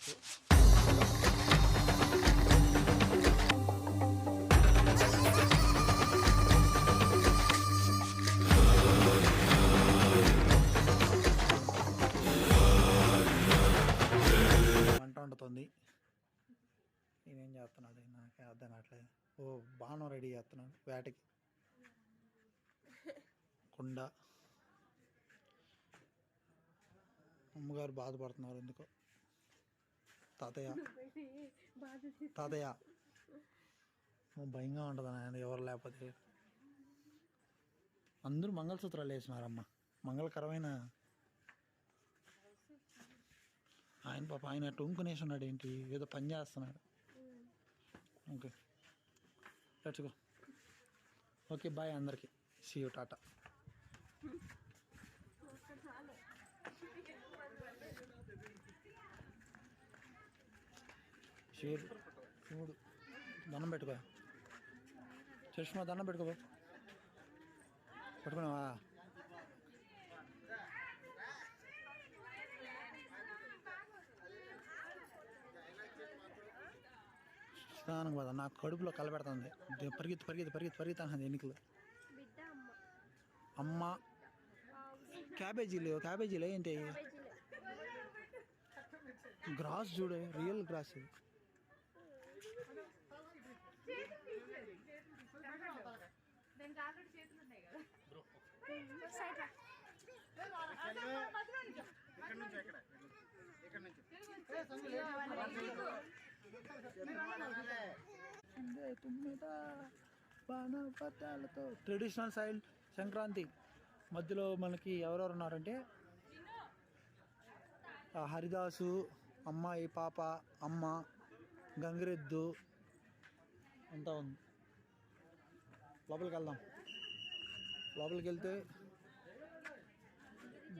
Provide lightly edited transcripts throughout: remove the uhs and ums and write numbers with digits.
చూడొచ్చు. వంట వండుతుంది. నేనేం చేస్తున్నాడు నాకే అర్థం కావట్లేదు. ఓ బాణం రెడీ చేస్తున్నాడు వేటకి. కుండ. అమ్మగారు బాధపడుతున్నారు ఎందుకో. తాతయ్య భయంగా ఉంటుంది ఆయన ఎవరు లేకపోతే. అందరూ మంగళసూత్రాలు వేసినారమ్మ. మంగళకరమైన ఆయన పాప ఆయన టొంకునేసి ఉన్నాడు ఏంటి, ఏదో పని చేస్తున్నాడు. Okay let's go. Okay bye అందరికి. See you tata. షేర్ చూడు. దండం పెట్టుకో. చష్మా దండం పెట్టుకో. పెట్టుకున్నావా? స్నానం కదా నాకు కడుపులో కలబెడుతుంది. పరిగెత్తాను ఎన్నికలు. అమ్మ క్యాబేజీలు ఏంటి? గ్రాస్ చూడే, real grass. Traditional style Sankranti. మధ్యలో మనకి ఎవరెవరు ఉన్నారంటే హరిదాసు, అమ్మాయి పాప, అమ్మ, గంగిరెద్దు అంతా ఉంది. లోపలికి వెళ్దాం. లోపలికి వెళ్తే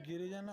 గిరిజన